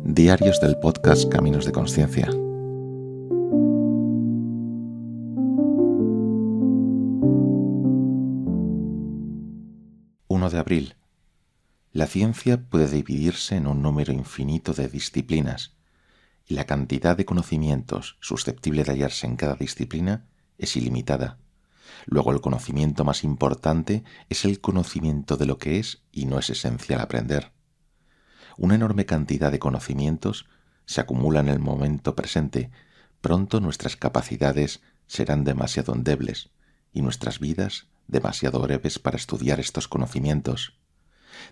Diarios del podcast Caminos de Consciencia. De abril. La ciencia puede dividirse en un número infinito de disciplinas y la cantidad de conocimientos susceptible de hallarse en cada disciplina es ilimitada. Luego, el conocimiento más importante es el conocimiento de lo que es y no es esencial aprender. Una enorme cantidad de conocimientos se acumula en el momento presente. Pronto nuestras capacidades serán demasiado endebles y nuestras vidas demasiado breves para estudiar estos conocimientos.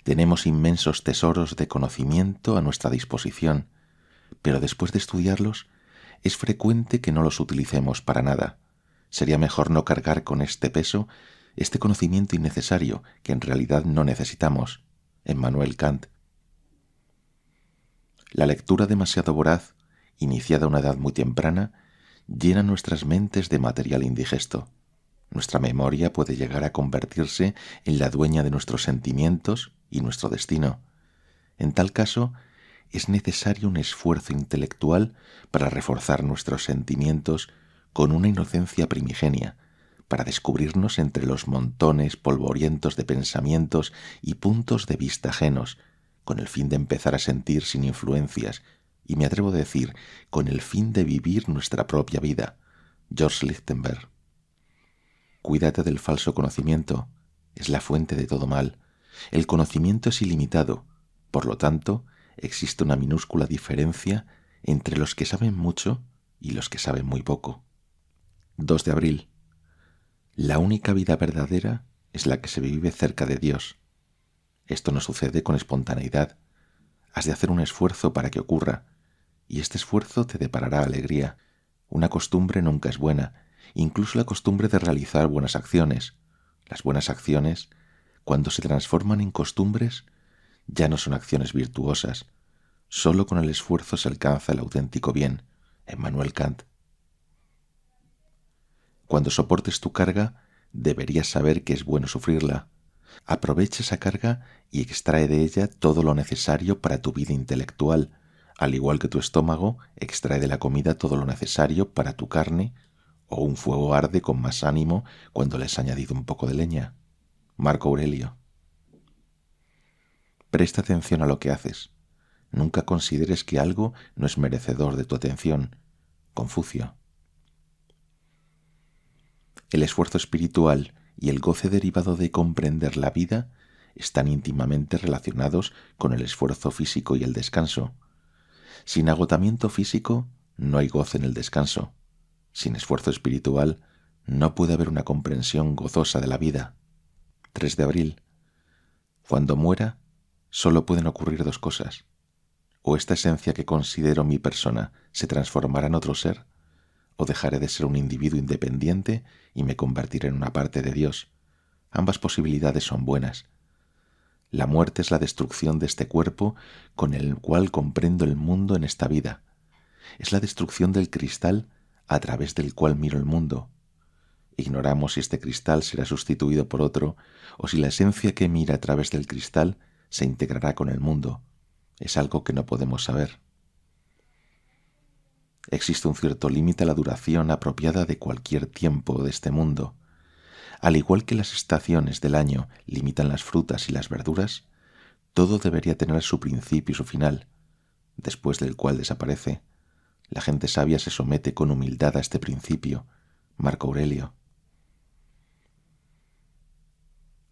Tenemos inmensos tesoros de conocimiento a nuestra disposición, pero después de estudiarlos, es frecuente que no los utilicemos para nada. Sería mejor no cargar con este peso, este conocimiento innecesario que en realidad no necesitamos. Immanuel Kant. La lectura demasiado voraz, iniciada a una edad muy temprana, llena nuestras mentes de material indigesto. Nuestra memoria puede llegar a convertirse en la dueña de nuestros sentimientos y nuestro destino. En tal caso, es necesario un esfuerzo intelectual para reforzar nuestros sentimientos con una inocencia primigenia, para descubrirnos entre los montones polvorientos de pensamientos y puntos de vista ajenos, con el fin de empezar a sentir sin influencias, y me atrevo a decir, con el fin de vivir nuestra propia vida. George Lichtenberg. Cuídate del falso conocimiento, es la fuente de todo mal. El conocimiento es ilimitado, por lo tanto, existe una minúscula diferencia entre los que saben mucho y los que saben muy poco. 2 de abril. La única vida verdadera es la que se vive cerca de Dios. Esto no sucede con espontaneidad. Has de hacer un esfuerzo para que ocurra, y este esfuerzo te deparará alegría. Una costumbre nunca es buena, incluso la costumbre de realizar buenas acciones. Las buenas acciones, cuando se transforman en costumbres, ya no son acciones virtuosas. Solo con el esfuerzo se alcanza el auténtico bien. Immanuel Kant. Cuando soportes tu carga, deberías saber que es bueno sufrirla. Aprovecha esa carga y extrae de ella todo lo necesario para tu vida intelectual, al igual que tu estómago extrae de la comida todo lo necesario para tu carne, o un fuego arde con más ánimo cuando le has añadido un poco de leña. Marco Aurelio. Presta atención a lo que haces. Nunca consideres que algo no es merecedor de tu atención. Confucio. El esfuerzo espiritual y el goce derivado de comprender la vida están íntimamente relacionados con el esfuerzo físico y el descanso. Sin agotamiento físico no hay goce en el descanso. Sin esfuerzo espiritual no puede haber una comprensión gozosa de la vida. 3 de abril. Cuando muera, solo pueden ocurrir dos cosas. O esta esencia que considero mi persona se transformará en otro ser, o dejaré de ser un individuo independiente y me convertiré en una parte de Dios. Ambas posibilidades son buenas. La muerte es la destrucción de este cuerpo con el cual comprendo el mundo en esta vida. Es la destrucción del cristal a través del cual miro el mundo. Ignoramos si este cristal será sustituido por otro o si la esencia que mira a través del cristal se integrará con el mundo. Es algo que no podemos saber. Existe un cierto límite a la duración apropiada de cualquier tiempo de este mundo. Al igual que las estaciones del año limitan las frutas y las verduras, todo debería tener su principio y su final, después del cual desaparece. La gente sabia se somete con humildad a este principio. Marco Aurelio.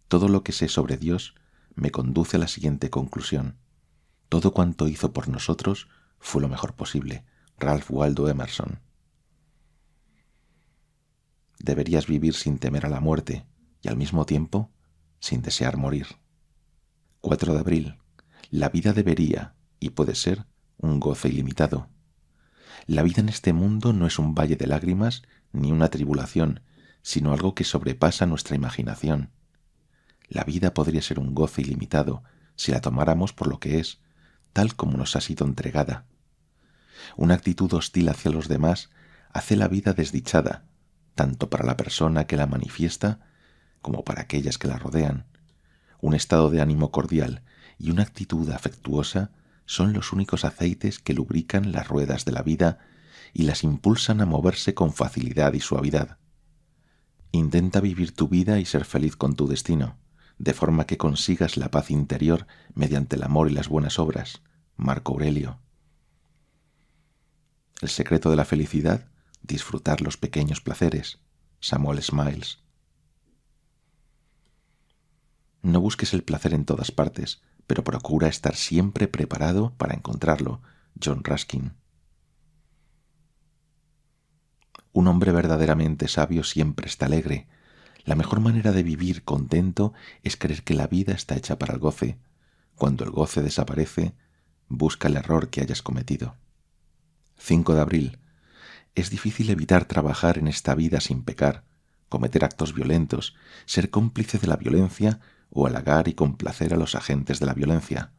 Todo lo que sé sobre Dios me conduce a la siguiente conclusión. Todo cuanto hizo por nosotros fue lo mejor posible. Ralph Waldo Emerson. Deberías vivir sin temer a la muerte y al mismo tiempo sin desear morir. 4 de abril. La vida debería, y puede ser, un goce ilimitado. La vida en este mundo no es un valle de lágrimas ni una tribulación, sino algo que sobrepasa nuestra imaginación. La vida podría ser un goce ilimitado si la tomáramos por lo que es, tal como nos ha sido entregada. Una actitud hostil hacia los demás hace la vida desdichada, tanto para la persona que la manifiesta como para aquellas que la rodean. Un estado de ánimo cordial y una actitud afectuosa son los únicos aceites que lubrican las ruedas de la vida y las impulsan a moverse con facilidad y suavidad. Intenta vivir tu vida y ser feliz con tu destino, de forma que consigas la paz interior mediante el amor y las buenas obras. Marco Aurelio. El secreto de la felicidad, disfrutar los pequeños placeres. Samuel Smiles. No busques el placer en todas partes, pero procura estar siempre preparado para encontrarlo. John Ruskin. Un hombre verdaderamente sabio siempre está alegre. La mejor manera de vivir contento es creer que la vida está hecha para el goce. Cuando el goce desaparece, busca el error que hayas cometido. 5 de abril. Es difícil evitar trabajar en esta vida sin pecar, cometer actos violentos, ser cómplice de la violencia o halagar y complacer a los agentes de la violencia.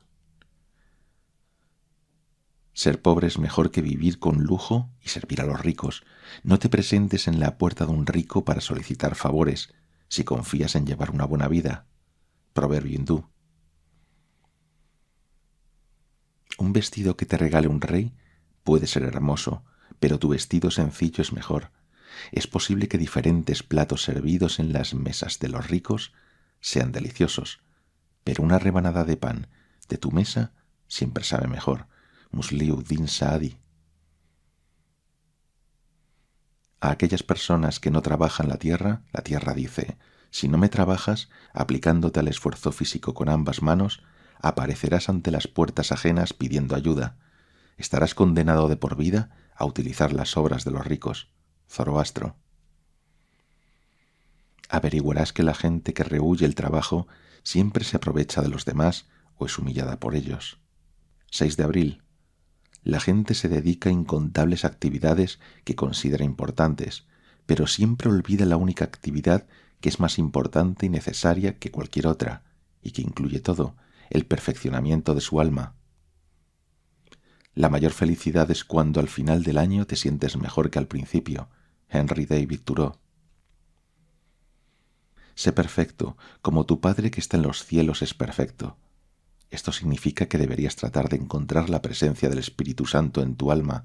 Ser pobre es mejor que vivir con lujo y servir a los ricos. No te presentes en la puerta de un rico para solicitar favores, si confías en llevar una buena vida. Proverbio hindú. Un vestido que te regale un rey puede ser hermoso, pero tu vestido sencillo es mejor. Es posible que diferentes platos servidos en las mesas de los ricos sean deliciosos, pero una rebanada de pan de tu mesa siempre sabe mejor. Musliuddin Saadi. A aquellas personas que no trabajan la tierra dice: si no me trabajas, aplicándote al esfuerzo físico con ambas manos, aparecerás ante las puertas ajenas pidiendo ayuda. Estarás condenado de por vida a utilizar las obras de los ricos. Zoroastro. Averiguarás que la gente que rehúye el trabajo siempre se aprovecha de los demás o es humillada por ellos. 6 de abril. La gente se dedica a incontables actividades que considera importantes, pero siempre olvida la única actividad que es más importante y necesaria que cualquier otra, y que incluye todo, el perfeccionamiento de su alma. La mayor felicidad es cuando al final del año te sientes mejor que al principio. Henry David Thoreau. Sé perfecto, como tu Padre que está en los cielos es perfecto. Esto significa que deberías tratar de encontrar la presencia del Espíritu Santo en tu alma.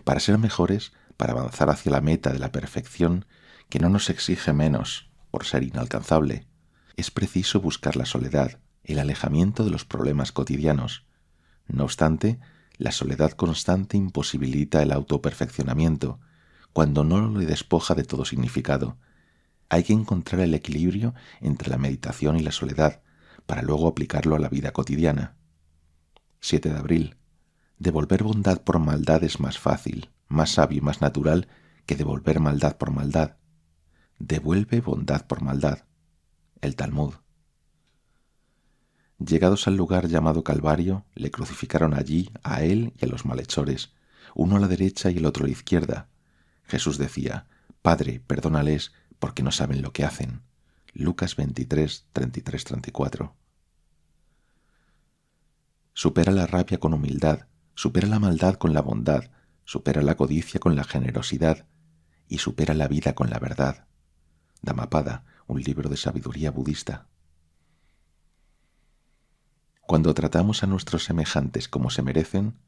Para ser mejores, para avanzar hacia la meta de la perfección, que no nos exige menos por ser inalcanzable, es preciso buscar la soledad, el alejamiento de los problemas cotidianos. No obstante, la soledad constante imposibilita el autoperfeccionamiento, cuando no lo despoja de todo significado. Hay que encontrar el equilibrio entre la meditación y la soledad, para luego aplicarlo a la vida cotidiana. 7 de abril. Devolver bondad por maldad es más fácil, más sabio y más natural que devolver maldad por maldad. Devuelve bondad por maldad. El Talmud. Llegados al lugar llamado Calvario, le crucificaron allí a él y a los malhechores, uno a la derecha y el otro a la izquierda. Jesús decía: Padre, perdónales, porque no saben lo que hacen. Lucas 23, 33, 34. Supera la rabia con humildad, supera la maldad con la bondad, supera la codicia con la generosidad y supera la vida con la verdad. Dhammapada, un libro de sabiduría budista. Cuando tratamos a nuestros semejantes como se merecen,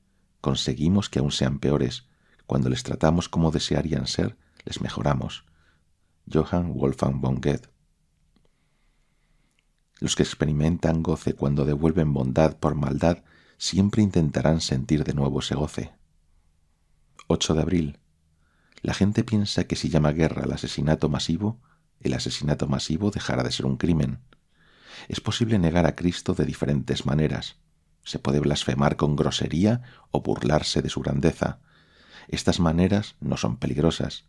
conseguimos que aún sean peores. Cuando les tratamos como desearían ser, les mejoramos. Johann Wolfgang von Goethe. Los que experimentan goce cuando devuelven bondad por maldad siempre intentarán sentir de nuevo ese goce. 8 de abril. La gente piensa que si llama guerra al asesinato masivo, el asesinato masivo dejará de ser un crimen. Es posible negar a Cristo de diferentes maneras. Se puede blasfemar con grosería o burlarse de su grandeza. Estas maneras no son peligrosas.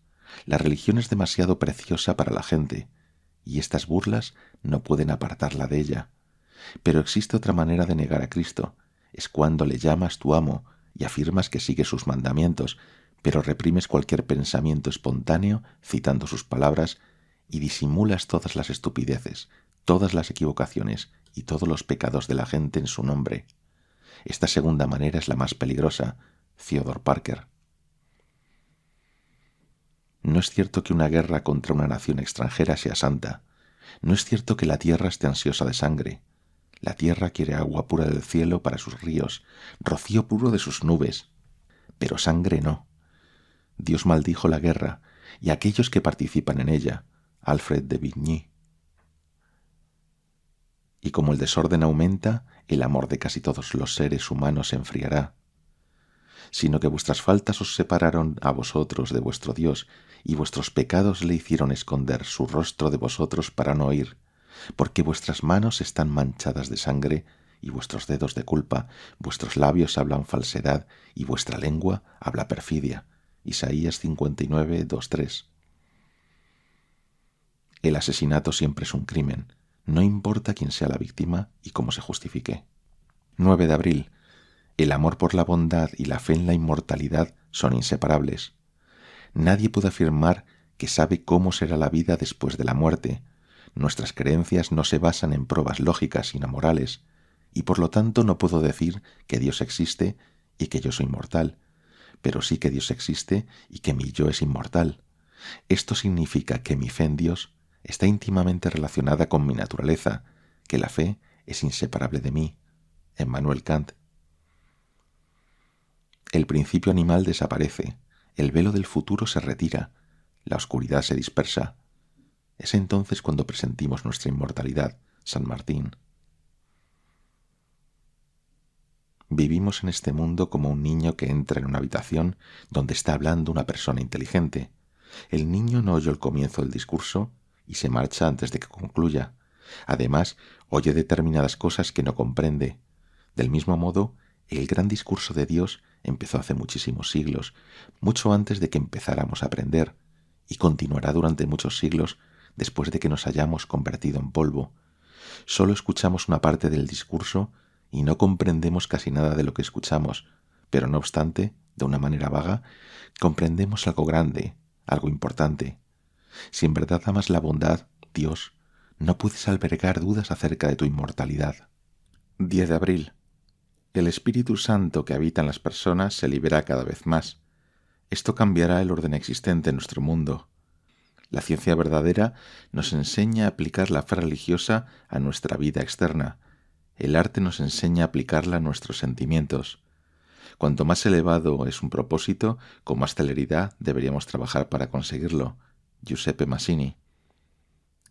La religión es demasiado preciosa para la gente, y estas burlas no pueden apartarla de ella. Pero existe otra manera de negar a Cristo. Es cuando le llamas tu amo y afirmas que sigue sus mandamientos, pero reprimes cualquier pensamiento espontáneo citando sus palabras y disimulas todas las estupideces, todas las equivocaciones y todos los pecados de la gente en su nombre. Esta segunda manera es la más peligrosa. Theodore Parker. No es cierto que una guerra contra una nación extranjera sea santa. No es cierto que la tierra esté ansiosa de sangre. La tierra quiere agua pura del cielo para sus ríos, rocío puro de sus nubes, pero sangre no. Dios maldijo la guerra y aquellos que participan en ella. Alfred de Vigny. Y como el desorden aumenta, el amor de casi todos los seres humanos se enfriará, sino que vuestras faltas os separaron a vosotros de vuestro Dios, y vuestros pecados le hicieron esconder su rostro de vosotros para no oír, porque vuestras manos están manchadas de sangre y vuestros dedos de culpa, vuestros labios hablan falsedad y vuestra lengua habla perfidia. Isaías 59, 2, 3. El asesinato siempre es un crimen, no importa quién sea la víctima y cómo se justifique. 9 de abril. El amor por la bondad y la fe en la inmortalidad son inseparables. Nadie puede afirmar que sabe cómo será la vida después de la muerte. Nuestras creencias no se basan en pruebas lógicas sino morales, y por lo tanto no puedo decir que Dios existe y que yo soy mortal, pero sí que Dios existe y que mi yo es inmortal. Esto significa que mi fe en Dios está íntimamente relacionada con mi naturaleza, que la fe es inseparable de mí. Emmanuel Kant. El principio animal desaparece, el velo del futuro se retira, la oscuridad se dispersa. Es entonces cuando presentimos nuestra inmortalidad. San Martín. Vivimos en este mundo como un niño que entra en una habitación donde está hablando una persona inteligente. El niño no oyó el comienzo del discurso y se marcha antes de que concluya. Además, oye determinadas cosas que no comprende. Del mismo modo, el gran discurso de Dios empezó hace muchísimos siglos, mucho antes de que empezáramos a aprender, y continuará durante muchos siglos después de que nos hayamos convertido en polvo. Solo escuchamos una parte del discurso y no comprendemos casi nada de lo que escuchamos, pero no obstante, de una manera vaga, comprendemos algo grande, algo importante. Si en verdad amas la bondad, Dios, no puedes albergar dudas acerca de tu inmortalidad. 10 de abril. El Espíritu Santo que habita en las personas se libera cada vez más. Esto cambiará el orden existente en nuestro mundo. La ciencia verdadera nos enseña a aplicar la fe religiosa a nuestra vida externa. El arte nos enseña a aplicarla a nuestros sentimientos. Cuanto más elevado es un propósito, con más celeridad deberíamos trabajar para conseguirlo. Giuseppe Mazzini.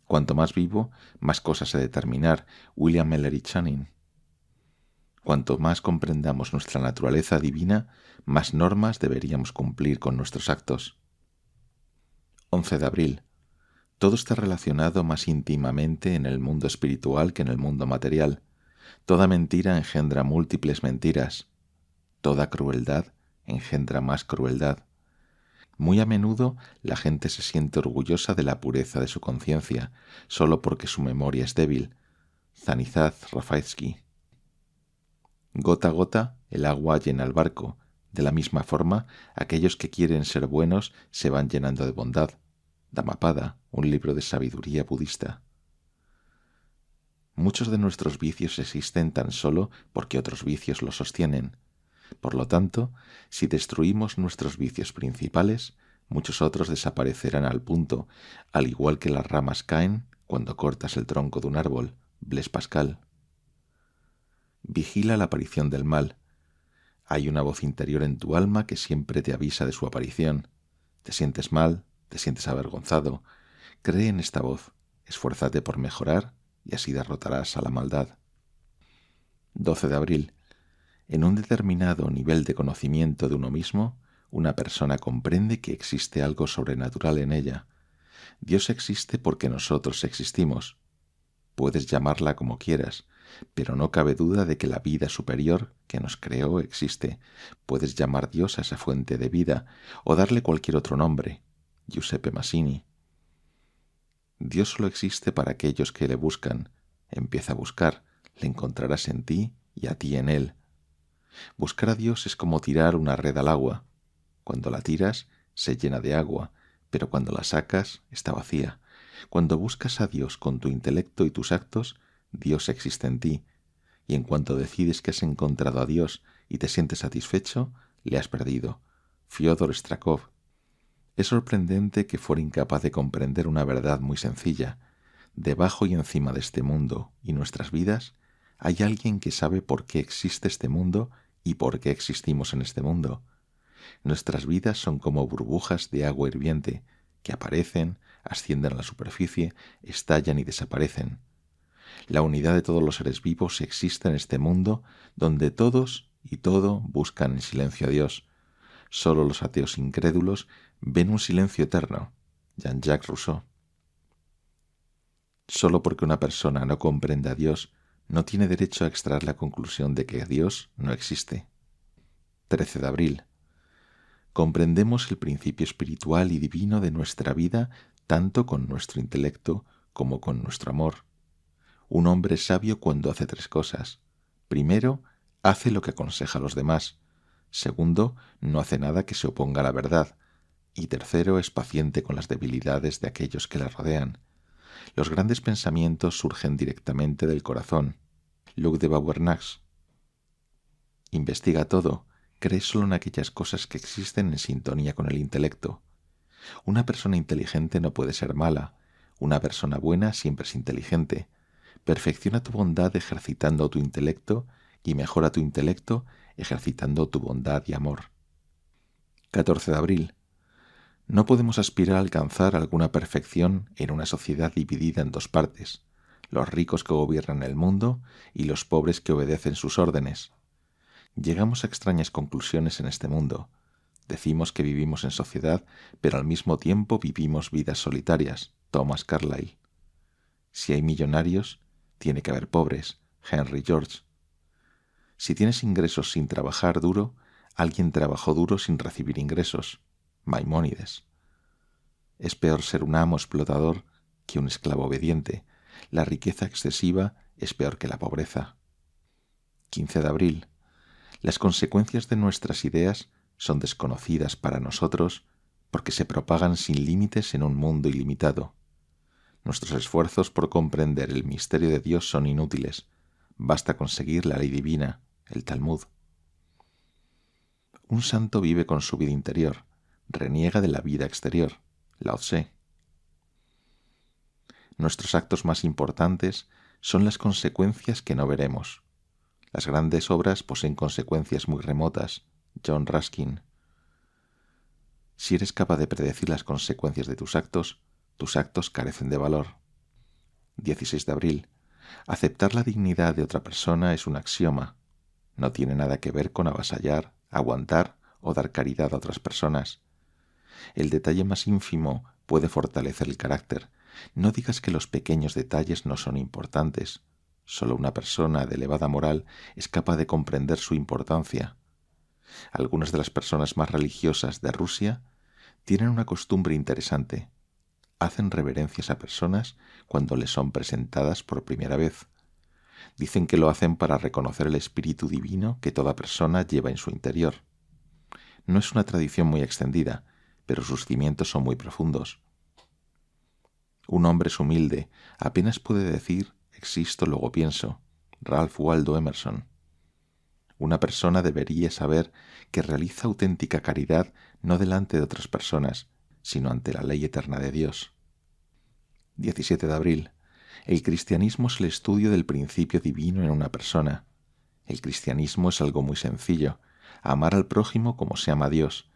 Cuanto más vivo, más cosas a determinar. William Ellery Channing. Cuanto más comprendamos nuestra naturaleza divina, más normas deberíamos cumplir con nuestros actos. 11 de abril. Todo está relacionado más íntimamente en el mundo espiritual que en el mundo material. Toda mentira engendra múltiples mentiras. Toda crueldad engendra más crueldad. Muy a menudo la gente se siente orgullosa de la pureza de su conciencia, solo porque su memoria es débil. Stanisław Rafaelsky. Gota a gota el agua llena el barco. De la misma forma, aquellos que quieren ser buenos se van llenando de bondad. Dhammapada, un libro de sabiduría budista. Muchos de nuestros vicios existen tan solo porque otros vicios los sostienen. Por lo tanto, si destruimos nuestros vicios principales, muchos otros desaparecerán al punto, al igual que las ramas caen cuando cortas el tronco de un árbol. Blaise Pascal. Vigila la aparición del mal. Hay una voz interior en tu alma que siempre te avisa de su aparición. Te sientes mal, te sientes avergonzado. Cree en esta voz, esfuérzate por mejorar y así derrotarás a la maldad. 12 de abril. En un determinado nivel de conocimiento de uno mismo, una persona comprende que existe algo sobrenatural en ella. Dios existe porque nosotros existimos. Puedes llamarla como quieras, pero no cabe duda de que la vida superior que nos creó existe. Puedes llamar Dios a esa fuente de vida o darle cualquier otro nombre. Giuseppe Mazzini. Dios solo existe para aquellos que le buscan. Empieza a buscar, le encontrarás en ti y a ti en él. Buscar a Dios es como tirar una red al agua. Cuando la tiras, se llena de agua, pero cuando la sacas, está vacía. Cuando buscas a Dios con tu intelecto y tus actos, Dios existe en ti, y en cuanto decides que has encontrado a Dios y te sientes satisfecho, le has perdido. Fyodor Strakov. Es sorprendente que fuera incapaz de comprender una verdad muy sencilla. Debajo y encima de este mundo y nuestras vidas Hay alguien que sabe por qué existe este mundo y por qué existimos en este mundo. Nuestras vidas son como burbujas de agua hirviente que aparecen, ascienden a la superficie, estallan y desaparecen. La unidad de todos los seres vivos existe en este mundo donde todos y todo buscan en silencio a Dios. Solo los ateos incrédulos ven un silencio eterno. Jean-Jacques Rousseau. Solo porque una persona no comprende a Dios, no tiene derecho a extraer la conclusión de que Dios no existe. 13 de abril. Comprendemos el principio espiritual y divino de nuestra vida tanto con nuestro intelecto como con nuestro amor. Un hombre es sabio cuando hace tres cosas. Primero, hace lo que aconseja a los demás. Segundo, no hace nada que se oponga a la verdad. Y tercero, es paciente con las debilidades de aquellos que le rodean. Los grandes pensamientos surgen directamente del corazón. Luc de Vaubernax. Investiga todo. Cree solo en aquellas cosas que existen en sintonía con el intelecto. Una persona inteligente no puede ser mala. Una persona buena siempre es inteligente. Perfecciona tu bondad ejercitando tu intelecto y mejora tu intelecto ejercitando tu bondad y amor. 14 de abril. No podemos aspirar a alcanzar alguna perfección en una sociedad dividida en dos partes, los ricos que gobiernan el mundo y los pobres que obedecen sus órdenes. Llegamos a extrañas conclusiones en este mundo. Decimos que vivimos en sociedad, pero al mismo tiempo vivimos vidas solitarias. Thomas Carlyle. Si hay millonarios, tiene que haber pobres. Henry George. Si tienes ingresos sin trabajar duro, alguien trabajó duro sin recibir ingresos. Maimónides. Es peor ser un amo explotador que un esclavo obediente. La riqueza excesiva es peor que la pobreza. 15 de abril. Las consecuencias de nuestras ideas son desconocidas para nosotros porque se propagan sin límites en un mundo ilimitado. Nuestros esfuerzos por comprender el misterio de Dios son inútiles. Basta conseguir la ley divina, el Talmud. Un santo vive con su vida interior, reniega de la vida exterior. Lao Tse. Nuestros actos más importantes son las consecuencias que no veremos. Las grandes obras poseen consecuencias muy remotas. John Ruskin. Si eres capaz de predecir las consecuencias de tus actos carecen de valor. 16 de abril. Aceptar la dignidad de otra persona es un axioma. No tiene nada que ver con avasallar, aguantar o dar caridad a otras personas. El detalle más ínfimo puede fortalecer el carácter. No digas que los pequeños detalles no son importantes. Solo una persona de elevada moral es capaz de comprender su importancia. Algunas de las personas más religiosas de Rusia tienen una costumbre interesante. Hacen reverencias a personas cuando les son presentadas por primera vez. Dicen que lo hacen para reconocer el espíritu divino que toda persona lleva en su interior. No es una tradición muy extendida, pero sus cimientos son muy profundos. Un hombre es humilde, apenas puede decir existo, luego pienso. Ralph Waldo Emerson. Una persona debería saber que realiza auténtica caridad no delante de otras personas, sino ante la ley eterna de Dios. 17 de abril. El cristianismo es el estudio del principio divino en una persona. El cristianismo es algo muy sencillo, amar al prójimo como se ama a Dios.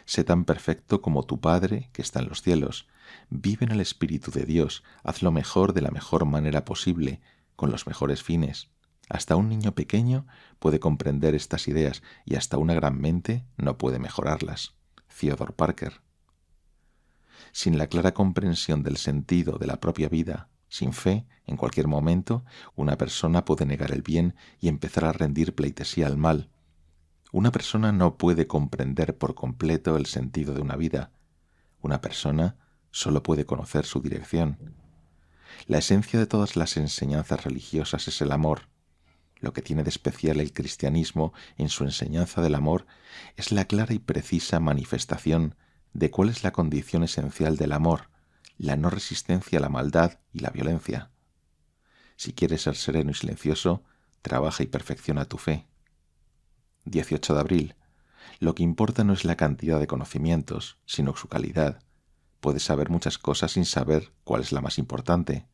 Sé tan perfecto como tu Padre que está en los cielos. Vive en el Espíritu de Dios, haz lo mejor de la mejor manera posible, con los mejores fines. Hasta un niño pequeño puede comprender estas ideas y hasta una gran mente no puede mejorarlas. Theodore Parker. Sin la clara comprensión del sentido de la propia vida, sin fe, en cualquier momento, una persona puede negar el bien y empezar a rendir pleitesía al mal. Una persona no puede comprender por completo el sentido de una vida. Una persona solo puede conocer su dirección. La esencia de todas las enseñanzas religiosas es el amor. Lo que tiene de especial el cristianismo en su enseñanza del amor es la clara y precisa manifestación de cuál es la condición esencial del amor, la no resistencia a la maldad y la violencia. Si quieres ser sereno y silencioso, trabaja y perfecciona tu fe. 18 de abril. Lo que importa no es la cantidad de conocimientos, sino su calidad. Puedes saber muchas cosas sin saber cuál es la más importante.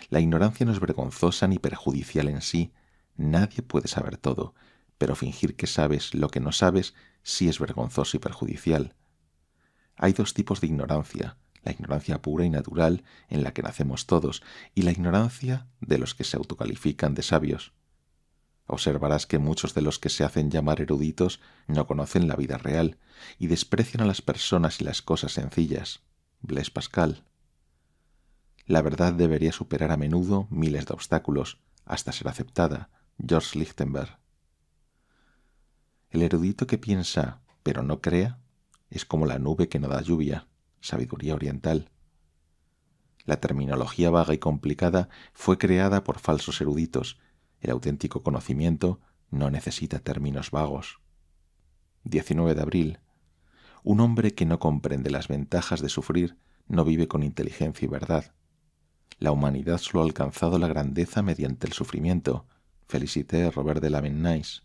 La ignorancia no es vergonzosa ni perjudicial en sí. Nadie puede saber todo, pero fingir que sabes lo que no sabes sí es vergonzoso y perjudicial. Hay dos tipos de ignorancia: la ignorancia pura y natural, en la que nacemos todos, y la ignorancia de los que se autocalifican de sabios. Observarás que muchos de los que se hacen llamar eruditos no conocen la vida real y desprecian a las personas y las cosas sencillas. Blaise Pascal. La verdad debería superar a menudo miles de obstáculos hasta ser aceptada. George Lichtenberg. El erudito que piensa pero no crea es como la nube que no da lluvia. Sabiduría oriental. La terminología vaga y complicada fue creada por falsos eruditos. El auténtico conocimiento no necesita términos vagos. 19 de abril. Un hombre que no comprende las ventajas de sufrir no vive con inteligencia y verdad. La humanidad solo ha alcanzado la grandeza mediante el sufrimiento. Félicité Robert de Lamennais.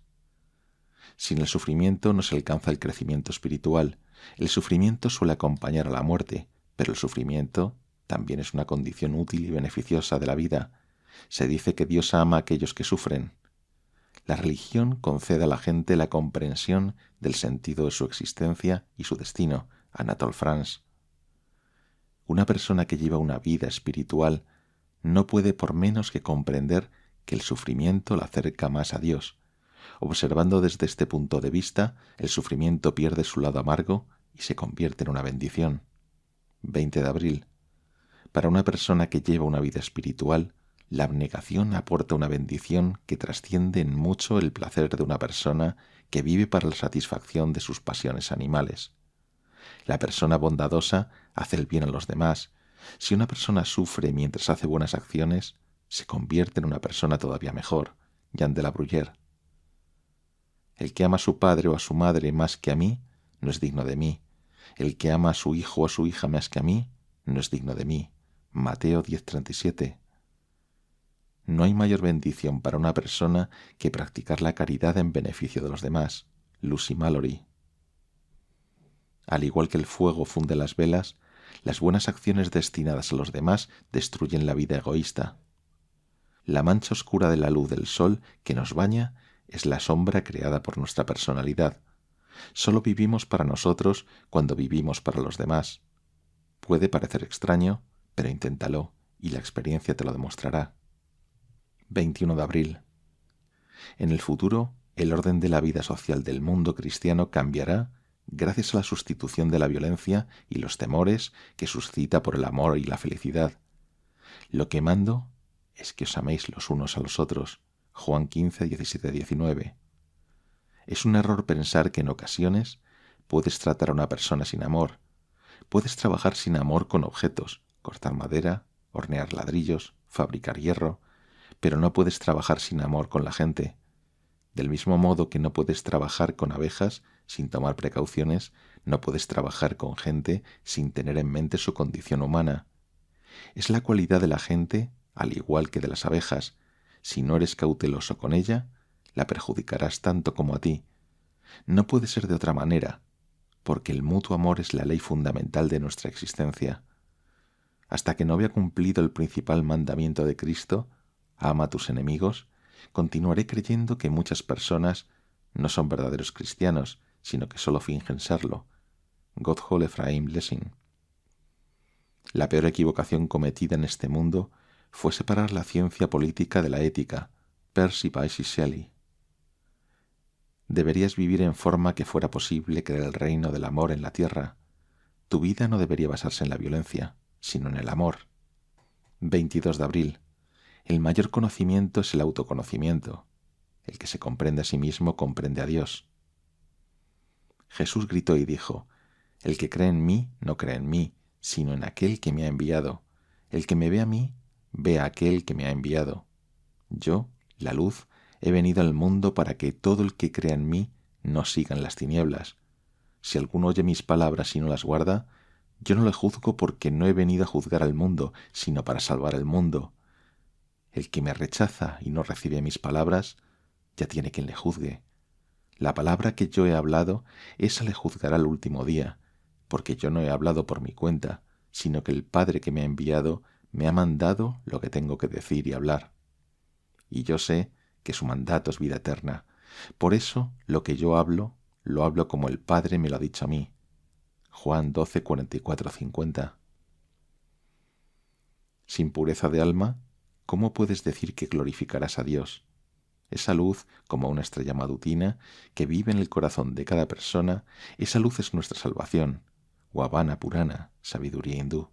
Sin el sufrimiento no se alcanza el crecimiento espiritual. El sufrimiento suele acompañar a la muerte, pero el sufrimiento también es una condición útil y beneficiosa de la vida. Se dice que Dios ama a aquellos que sufren. La religión concede a la gente la comprensión del sentido de su existencia y su destino. Anatole France. Una persona que lleva una vida espiritual no puede por menos que comprender que el sufrimiento la acerca más a Dios. Observando desde este punto de vista, el sufrimiento pierde su lado amargo y se convierte en una bendición. 20 de abril. Para una persona que lleva una vida espiritual, la abnegación aporta una bendición que trasciende en mucho el placer de una persona que vive para la satisfacción de sus pasiones animales. La persona bondadosa hace el bien a los demás. Si una persona sufre mientras hace buenas acciones, se convierte en una persona todavía mejor. Jean de la Bruyère. El que ama a su padre o a su madre más que a mí, no es digno de mí. El que ama a su hijo o a su hija más que a mí, no es digno de mí. Mateo 10:37. No hay mayor bendición para una persona que practicar la caridad en beneficio de los demás. Lucy Mallory. Al igual que el fuego funde las velas, las buenas acciones destinadas a los demás destruyen la vida egoísta. La mancha oscura de la luz del sol que nos baña es la sombra creada por nuestra personalidad. Solo vivimos para nosotros cuando vivimos para los demás. Puede parecer extraño, pero inténtalo y la experiencia te lo demostrará. 21 de abril. En el futuro, el orden de la vida social del mundo cristiano cambiará gracias a la sustitución de la violencia y los temores que suscita por el amor y la felicidad. Lo que mando es que os améis los unos a los otros. Juan 15, 17, 19. Es un error pensar que en ocasiones puedes tratar a una persona sin amor. Puedes trabajar sin amor con objetos, cortar madera, hornear ladrillos, fabricar hierro, pero no puedes trabajar sin amor con la gente. Del mismo modo que no puedes trabajar con abejas sin tomar precauciones, no puedes trabajar con gente sin tener en mente su condición humana. Es la cualidad de la gente, al igual que de las abejas. Si no eres cauteloso con ella, la perjudicarás tanto como a ti. No puede ser de otra manera, porque el mutuo amor es la ley fundamental de nuestra existencia. Hasta que no vea cumplido el principal mandamiento de Cristo, ama a tus enemigos, continuaré creyendo que muchas personas no son verdaderos cristianos, sino que solo fingen serlo. Gotthold Ephraim Lessing. La peor equivocación cometida en este mundo fue separar la ciencia política de la ética. Percy Bysshe Shelley. Deberías vivir en forma que fuera posible crear el reino del amor en la tierra. Tu vida no debería basarse en la violencia, sino en el amor. 22 de abril. El mayor conocimiento es el autoconocimiento. El que se comprende a sí mismo comprende a Dios. Jesús gritó y dijo: el que cree en mí no cree en mí, sino en aquel que me ha enviado. El que me ve a mí, ve a aquel que me ha enviado. Yo, la luz, he venido al mundo para que todo el que crea en mí no siga en las tinieblas. Si alguno oye mis palabras y no las guarda, yo no le juzgo, porque no he venido a juzgar al mundo, sino para salvar el mundo. El que me rechaza y no recibe mis palabras, ya tiene quien le juzgue. La palabra que yo he hablado, esa le juzgará el último día, porque yo no he hablado por mi cuenta, sino que el Padre que me ha enviado me ha mandado lo que tengo que decir y hablar. Y yo sé que su mandato es vida eterna. Por eso lo que yo hablo, lo hablo como el Padre me lo ha dicho a mí. Juan 12, 44, 50. Sin pureza de alma, ¿cómo puedes decir que glorificarás a Dios? Esa luz, como una estrella matutina, que vive en el corazón de cada persona, esa luz es nuestra salvación. Vajrayana Purana, sabiduría hindú.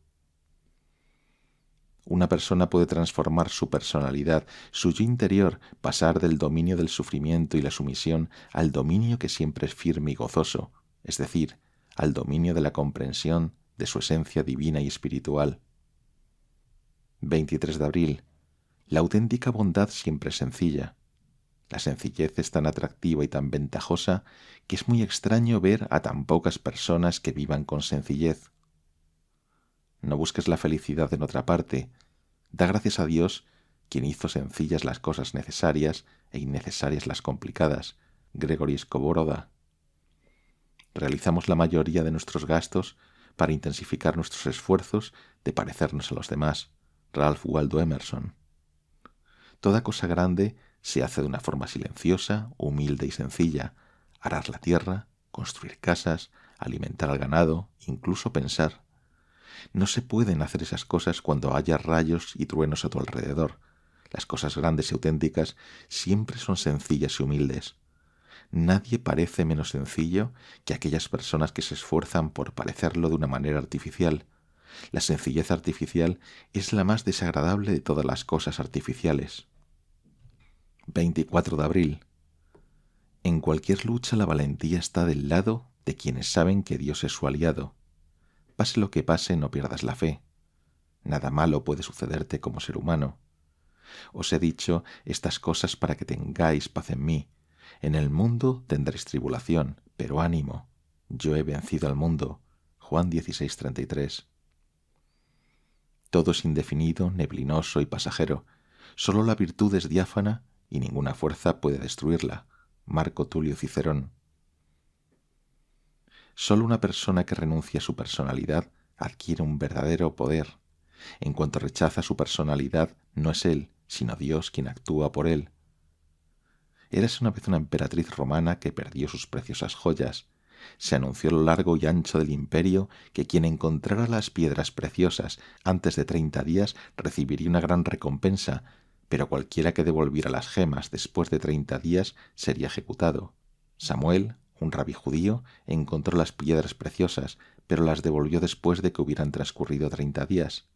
Una persona puede transformar su personalidad, su yo interior, pasar del dominio del sufrimiento y la sumisión al dominio que siempre es firme y gozoso, es decir, al dominio de la comprensión de su esencia divina y espiritual. 23 de abril. La auténtica bondad siempre es sencilla. La sencillez es tan atractiva y tan ventajosa que es muy extraño ver a tan pocas personas que vivan con sencillez. No busques la felicidad en otra parte. Da gracias a Dios, quien hizo sencillas las cosas necesarias e innecesarias las complicadas. Gregory Skovoroda. Realizamos la mayoría de nuestros gastos para intensificar nuestros esfuerzos de parecernos a los demás. Ralph Waldo Emerson. Toda cosa grande se hace de una forma silenciosa, humilde y sencilla. Arar la tierra, construir casas, alimentar al ganado, incluso pensar. No se pueden hacer esas cosas cuando haya rayos y truenos a tu alrededor. Las cosas grandes y auténticas siempre son sencillas y humildes. Nadie parece menos sencillo que aquellas personas que se esfuerzan por parecerlo de una manera artificial. La sencillez artificial es la más desagradable de todas las cosas artificiales. 24 de abril. En cualquier lucha la valentía está del lado de quienes saben que Dios es su aliado. Pase lo que pase, no pierdas la fe. Nada malo puede sucederte como ser humano. Os he dicho estas cosas para que tengáis paz en mí. En el mundo tendréis tribulación, pero ánimo. Yo he vencido al mundo. Juan 16, 33. Todo es indefinido, neblinoso y pasajero. Solo la virtud es diáfana y ninguna fuerza puede destruirla. Marco Tulio Cicerón. Solo una persona que renuncia a su personalidad adquiere un verdadero poder. En cuanto rechaza su personalidad, no es él, sino Dios quien actúa por él. Érase una vez una emperatriz romana que perdió sus preciosas joyas. Se anunció a lo largo y ancho del imperio que quien encontrara las piedras preciosas antes de 30 días recibiría una gran recompensa, pero cualquiera que devolviera las gemas después de 30 días sería ejecutado. Samuel, un rabí judío, encontró las piedras preciosas, pero las devolvió después de que hubieran transcurrido 30 días.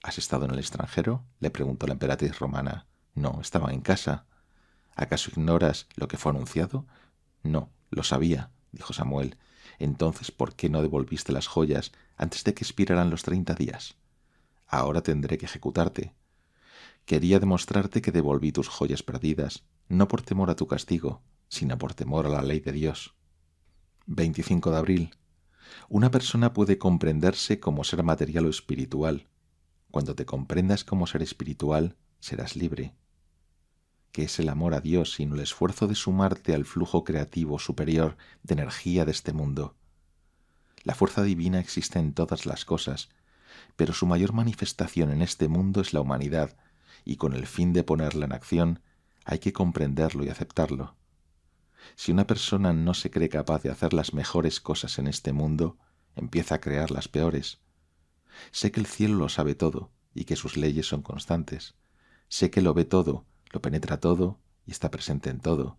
¿Has estado en el extranjero?, le preguntó la emperatriz romana. No, estaba en casa. ¿Acaso ignoras lo que fue anunciado? No, lo sabía, dijo Samuel. Entonces, ¿por qué no devolviste las joyas antes de que expiraran los 30 días? Ahora tendré que ejecutarte. Quería demostrarte que devolví tus joyas perdidas, no por temor a tu castigo, sino por temor a la ley de Dios. 25 de abril. Una persona puede comprenderse como ser material o espiritual. Cuando te comprendas como ser espiritual, serás libre. ¿Qué es el amor a Dios sino el esfuerzo de sumarte al flujo creativo superior de energía de este mundo? La fuerza divina existe en todas las cosas, pero su mayor manifestación en este mundo es la humanidad, y con el fin de ponerla en acción, hay que comprenderlo y aceptarlo. Si una persona no se cree capaz de hacer las mejores cosas en este mundo, empieza a crear las peores. Sé que el cielo lo sabe todo y que sus leyes son constantes. Sé que lo ve todo, lo penetra todo y está presente en todo.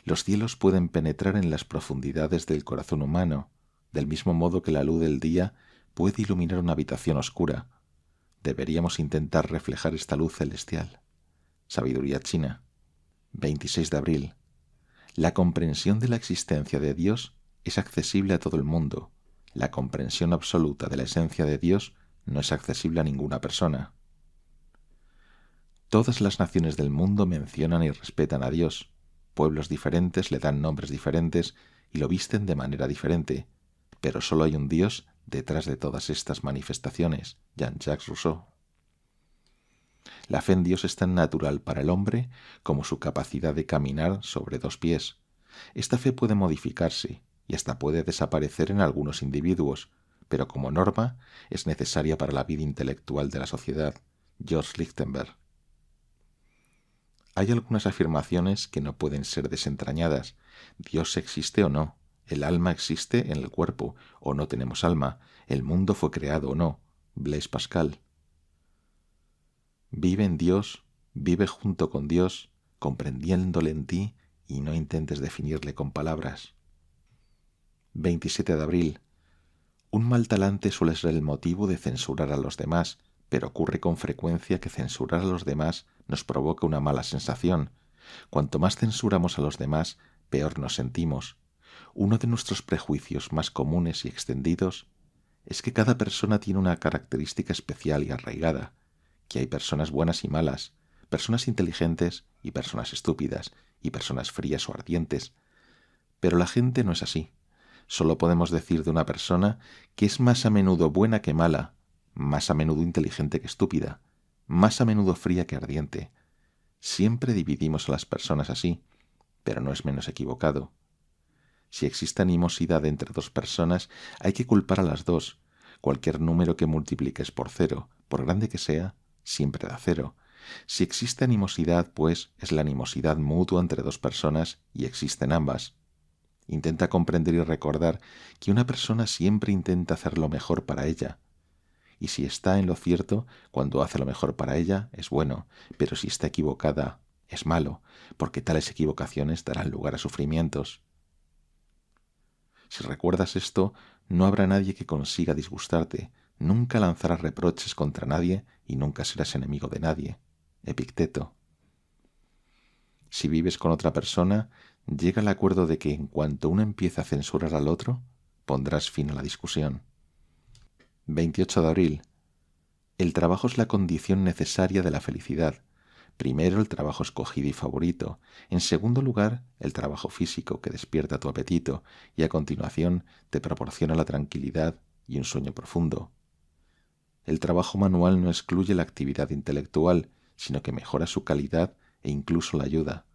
Los cielos pueden penetrar en las profundidades del corazón humano, del mismo modo que la luz del día puede iluminar una habitación oscura. Deberíamos intentar reflejar esta luz celestial. Sabiduría china. 26 de abril. La comprensión de la existencia de Dios es accesible a todo el mundo. La comprensión absoluta de la esencia de Dios no es accesible a ninguna persona. Todas las naciones del mundo mencionan y respetan a Dios. Pueblos diferentes le dan nombres diferentes y lo visten de manera diferente, pero solo hay un Dios detrás de todas estas manifestaciones. Jean-Jacques Rousseau. La fe en Dios es tan natural para el hombre como su capacidad de caminar sobre dos pies. Esta fe puede modificarse y hasta puede desaparecer en algunos individuos, pero como norma es necesaria para la vida intelectual de la sociedad. George Lichtenberg. Hay algunas afirmaciones que no pueden ser desentrañadas. Dios existe o no. El alma existe en el cuerpo o no tenemos alma. El mundo fue creado o no. Blaise Pascal. Vive en Dios, vive junto con Dios, comprendiéndole en ti y no intentes definirle con palabras. 27 de abril. Un mal talante suele ser el motivo de censurar a los demás, pero ocurre con frecuencia que censurar a los demás nos provoca una mala sensación. Cuanto más censuramos a los demás, peor nos sentimos. Uno de nuestros prejuicios más comunes y extendidos es que cada persona tiene una característica especial y arraigada, que hay personas buenas y malas, personas inteligentes y personas estúpidas, y personas frías o ardientes. Pero la gente no es así. Solo podemos decir de una persona que es más a menudo buena que mala, más a menudo inteligente que estúpida, más a menudo fría que ardiente. Siempre dividimos a las personas así, pero no es menos equivocado. Si existe animosidad entre dos personas, hay que culpar a las dos. Cualquier número que multipliques por 0, por grande que sea, siempre da 0. Si existe animosidad, pues es la animosidad mutua entre dos personas y existen ambas. Intenta comprender y recordar que una persona siempre intenta hacer lo mejor para ella. Y si está en lo cierto, cuando hace lo mejor para ella, es bueno, pero si está equivocada, es malo, porque tales equivocaciones darán lugar a sufrimientos. Si recuerdas esto, no habrá nadie que consiga disgustarte, nunca lanzarás reproches contra nadie y nunca serás enemigo de nadie. Epicteto. Si vives con otra persona, llega al acuerdo de que en cuanto uno empieza a censurar al otro, pondrás fin a la discusión. 28 de abril. El trabajo es la condición necesaria de la felicidad. Primero, el trabajo escogido y favorito. En segundo lugar, el trabajo físico que despierta tu apetito y a continuación te proporciona la tranquilidad y un sueño profundo. El trabajo manual no excluye la actividad intelectual, sino que mejora su calidad e incluso la ayuda.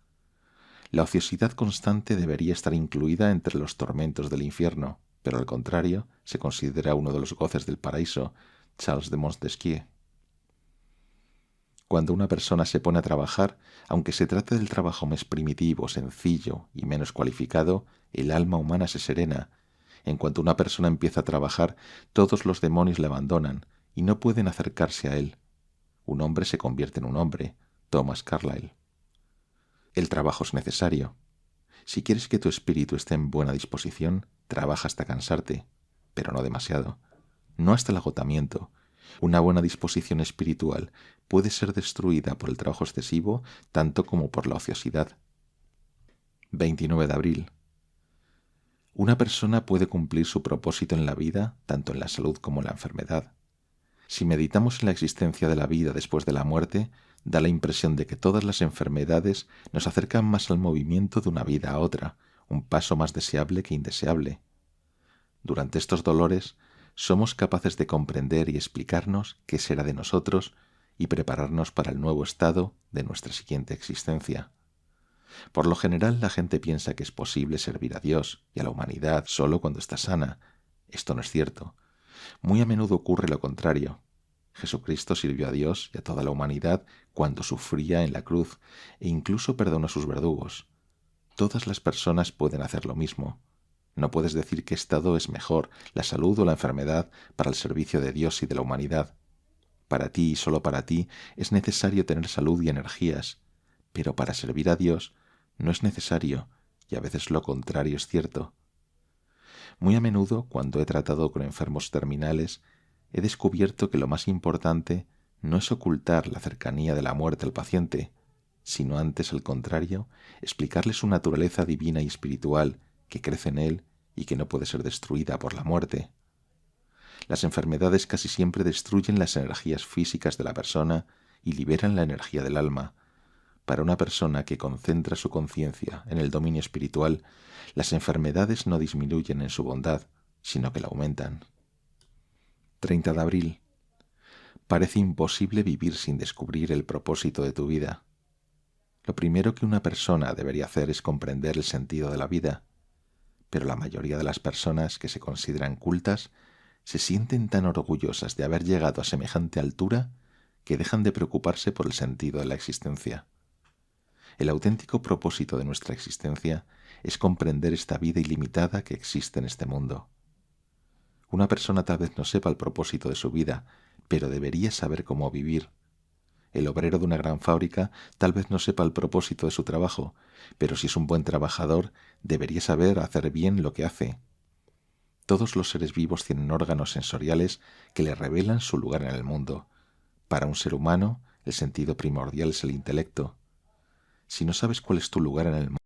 La ociosidad constante debería estar incluida entre los tormentos del infierno, pero al contrario, se considera uno de los goces del paraíso. Charles de Montesquieu. Cuando una persona se pone a trabajar, aunque se trate del trabajo más primitivo, sencillo y menos cualificado, el alma humana se serena. En cuanto una persona empieza a trabajar, todos los demonios le abandonan y no pueden acercarse a él. Un hombre se convierte en un hombre. Thomas Carlyle. El trabajo es necesario. Si quieres que tu espíritu esté en buena disposición, trabaja hasta cansarte, pero no demasiado. No hasta el agotamiento. Una buena disposición espiritual puede ser destruida por el trabajo excesivo tanto como por la ociosidad. 29 de abril. Una persona puede cumplir su propósito en la vida tanto en la salud como en la enfermedad. Si meditamos en la existencia de la vida después de la muerte, da la impresión de que todas las enfermedades nos acercan más al movimiento de una vida a otra, un paso más deseable que indeseable. Durante estos dolores, somos capaces de comprender y explicarnos qué será de nosotros y prepararnos para el nuevo estado de nuestra siguiente existencia. Por lo general, la gente piensa que es posible servir a Dios y a la humanidad solo cuando está sana. Esto no es cierto. Muy a menudo ocurre lo contrario. Jesucristo sirvió a Dios y a toda la humanidad cuando sufría en la cruz e incluso perdonó a sus verdugos. Todas las personas pueden hacer lo mismo. No puedes decir qué estado es mejor, la salud o la enfermedad, para el servicio de Dios y de la humanidad. Para ti y solo para ti es necesario tener salud y energías, pero para servir a Dios no es necesario, y a veces lo contrario es cierto. Muy a menudo, cuando he tratado con enfermos terminales, he descubierto que lo más importante no es ocultar la cercanía de la muerte al paciente, sino antes, al contrario, explicarle su naturaleza divina y espiritual que crece en él y que no puede ser destruida por la muerte. Las enfermedades casi siempre destruyen las energías físicas de la persona y liberan la energía del alma. Para una persona que concentra su conciencia en el dominio espiritual, las enfermedades no disminuyen en su bondad, sino que la aumentan. 30 de abril. Parece imposible vivir sin descubrir el propósito de tu vida. Lo primero que una persona debería hacer es comprender el sentido de la vida, pero la mayoría de las personas que se consideran cultas se sienten tan orgullosas de haber llegado a semejante altura que dejan de preocuparse por el sentido de la existencia. El auténtico propósito de nuestra existencia es comprender esta vida ilimitada que existe en este mundo. Una persona tal vez no sepa el propósito de su vida, pero debería saber cómo vivir. El obrero de una gran fábrica tal vez no sepa el propósito de su trabajo, pero si es un buen trabajador, debería saber hacer bien lo que hace. Todos los seres vivos tienen órganos sensoriales que le revelan su lugar en el mundo. Para un ser humano, el sentido primordial es el intelecto. Si no sabes cuál es tu lugar en el mundo,